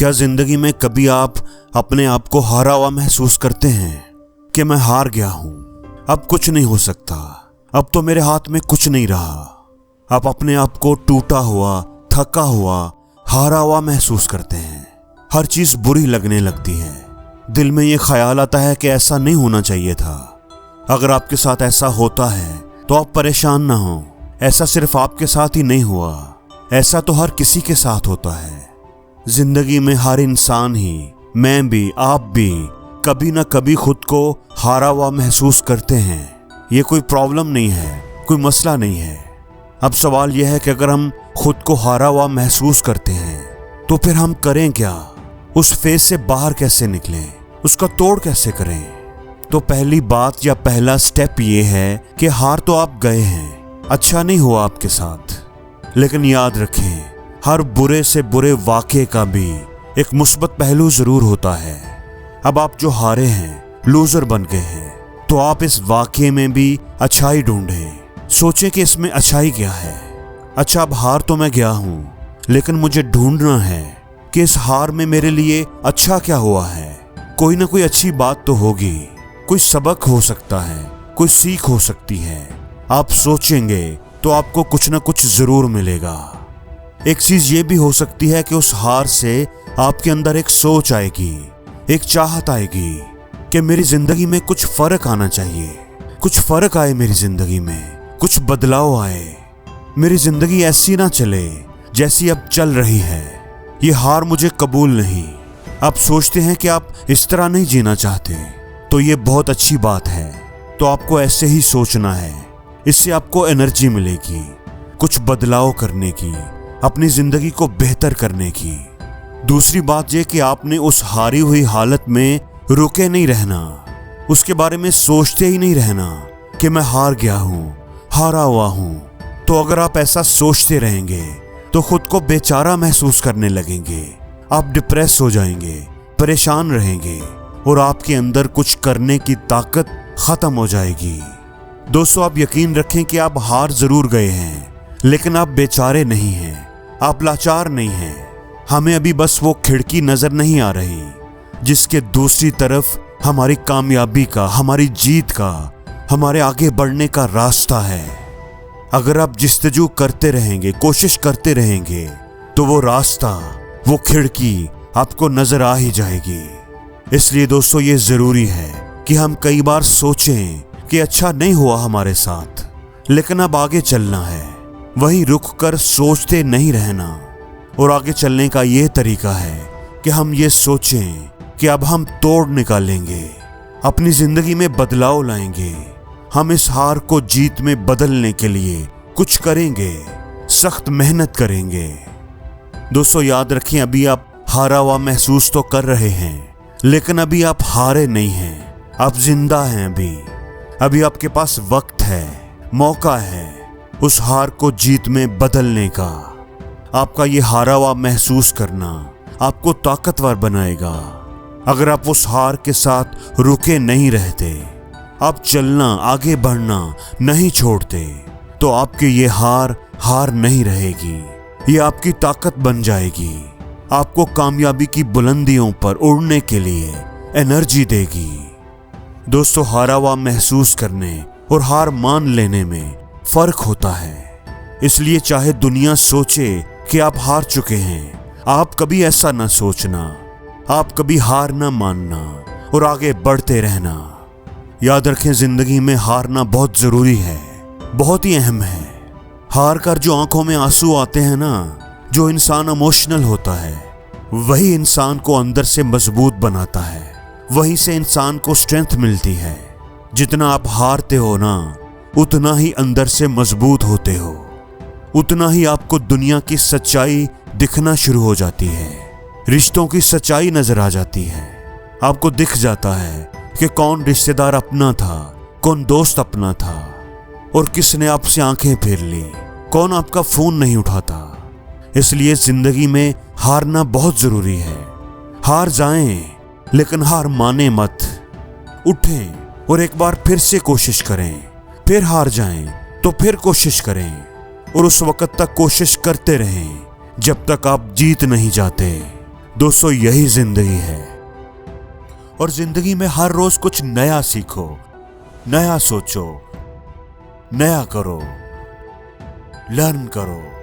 क्या जिंदगी में कभी आप अपने आप को हारा हुआ महसूस करते हैं कि मैं हार गया हूं, अब कुछ नहीं हो सकता, अब तो मेरे हाथ में कुछ नहीं रहा। आप अपने आप को टूटा हुआ, थका हुआ, हारा हुआ महसूस करते हैं। हर चीज बुरी लगने लगती है। दिल में ये ख्याल आता है कि ऐसा नहीं होना चाहिए था। अगर आपके साथ ऐसा होता है तो आप परेशान ना हो। ऐसा सिर्फ आपके साथ ही नहीं हुआ, ऐसा तो हर किसी के साथ होता है। जिंदगी में हर इंसान ही, मैं भी, आप भी कभी ना कभी खुद को हारा हुआ महसूस करते हैं। ये कोई प्रॉब्लम नहीं है, कोई मसला नहीं है। अब सवाल यह है कि अगर हम खुद को हारा हुआ महसूस करते हैं तो फिर हम करें क्या? उस फेज से बाहर कैसे निकलें? उसका तोड़ कैसे करें? तो पहली बात या पहला स्टेप ये है कि हार तो आप गए हैं, अच्छा नहीं हुआ आपके साथ, लेकिन याद रखें हर बुरे से बुरे वाक़े का भी एक मुस्बत पहलू जरूर होता है। अब आप जो हारे हैं, लूजर बन गए हैं, तो आप इस वाक़े में भी अच्छाई ढूंढें। सोचें कि इसमें अच्छाई क्या है। अच्छा, अब हार तो मैं गया हूं, लेकिन मुझे ढूंढना है कि इस हार में मेरे लिए अच्छा क्या हुआ है। कोई ना कोई अच्छी बात तो होगी, कोई सबक हो सकता है, कोई सीख हो सकती है। आप सोचेंगे तो आपको कुछ ना कुछ जरूर मिलेगा। एक चीज ये भी हो सकती है कि उस हार से आपके अंदर एक सोच आएगी, एक चाहत आएगी कि मेरी जिंदगी में कुछ फर्क आना चाहिए, कुछ फर्क आए मेरी जिंदगी में, कुछ बदलाव आए। मेरी जिंदगी ऐसी ना चले जैसी अब चल रही है। ये हार मुझे कबूल नहीं। आप सोचते हैं कि आप इस तरह नहीं जीना चाहते, तो ये बहुत अच्छी बात है। तो आपको ऐसे ही सोचना है। इससे आपको एनर्जी मिलेगी कुछ बदलाव करने की, अपनी जिंदगी को बेहतर करने की। दूसरी बात यह कि आपने उस हारी हुई हालत में रुके नहीं रहना, उसके बारे में सोचते ही नहीं रहना कि मैं हार गया हूं, हारा हुआ हूं। तो अगर आप ऐसा सोचते रहेंगे तो खुद को बेचारा महसूस करने लगेंगे। आप डिप्रेस हो जाएंगे, परेशान रहेंगे और आपके अंदर कुछ करने की ताकत खत्म हो जाएगी। दोस्तों, आप यकीन रखें कि आप हार जरूर गए हैं, लेकिन आप बेचारे नहीं हैं, आप लाचार नहीं हैं। हमें अभी बस वो खिड़की नजर नहीं आ रही जिसके दूसरी तरफ हमारी कामयाबी का, हमारी जीत का, हमारे आगे बढ़ने का रास्ता है। अगर आप जिस्तजू करते रहेंगे, कोशिश करते रहेंगे, तो वो रास्ता, वो खिड़की आपको नजर आ ही जाएगी। इसलिए दोस्तों, ये जरूरी है कि हम कई बार सोचें कि अच्छा नहीं हुआ हमारे साथ, लेकिन अब आगे चलना है। वहीं रुक कर सोचते नहीं रहना। और आगे चलने का ये तरीका है कि हम ये सोचें कि अब हम तोड़ निकालेंगे, अपनी जिंदगी में बदलाव लाएंगे। हम इस हार को जीत में बदलने के लिए कुछ करेंगे, सख्त मेहनत करेंगे। दोस्तों, याद रखें, अभी आप हारा हुआ महसूस तो कर रहे हैं, लेकिन अभी आप हारे नहीं हैं, आप जिंदा हैं। अभी आपके पास वक्त है, मौका है उस हार को जीत में बदलने का। आपका ये हारा हुआ महसूस करना आपको ताकतवर बनाएगा। अगर आप उस हार के साथ रुके नहीं रहते, आप चलना, आगे बढ़ना नहीं छोड़ते, तो आपकी ये हार नहीं रहेगी। ये आपकी ताकत बन जाएगी, आपको कामयाबी की बुलंदियों पर उड़ने के लिए एनर्जी देगी। दोस्तों, हारा हुआ महसूस करने और हार मान लेने में फर्क होता है। इसलिए चाहे दुनिया सोचे कि आप हार चुके हैं, आप कभी ऐसा ना सोचना। आप कभी हार ना मानना और आगे बढ़ते रहना। याद रखें, जिंदगी में हारना बहुत जरूरी है, बहुत ही अहम है। हार कर जो आंखों में आंसू आते हैं ना, जो इंसान इमोशनल होता है, वही इंसान को अंदर से मजबूत बनाता है। वहीं से इंसान को स्ट्रेंथ मिलती है। जितना आप हारते हो ना, उतना ही अंदर से मजबूत होते हो, उतना ही आपको दुनिया की सच्चाई दिखना शुरू हो जाती है। रिश्तों की सच्चाई नजर आ जाती है। आपको दिख जाता है कि कौन रिश्तेदार अपना था, कौन दोस्त अपना था, और किसने आपसे आंखें फेर ली, कौन आपका फोन नहीं उठाता। इसलिए जिंदगी में हारना बहुत जरूरी है। हार जाएं, लेकिन हार माने मत। उठें और एक बार फिर से कोशिश करें। फिर हार जाएं तो फिर कोशिश करें, और उस वक्त तक कोशिश करते रहें जब तक आप जीत नहीं जाते। दोस्तों, यही जिंदगी है। और जिंदगी में हर रोज कुछ नया सीखो, नया सोचो, नया करो, लर्न करो।